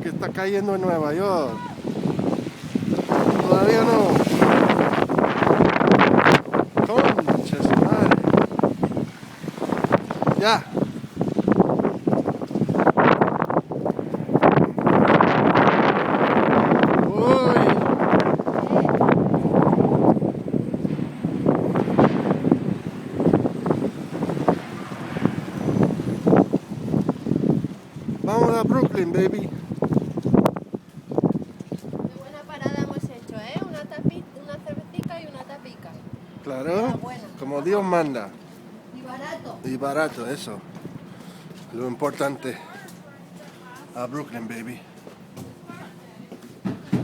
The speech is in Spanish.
que está cayendo en Nueva York. Todavía no. Concha su madre. Ya. Uy. Vamos a Brooklyn, baby. Qué buena parada hemos hecho, ¿eh? Una cervecita y una tapica. Claro, Buena. como Dios manda. Y barato. Y barato, eso. Lo importante. A Brooklyn, baby.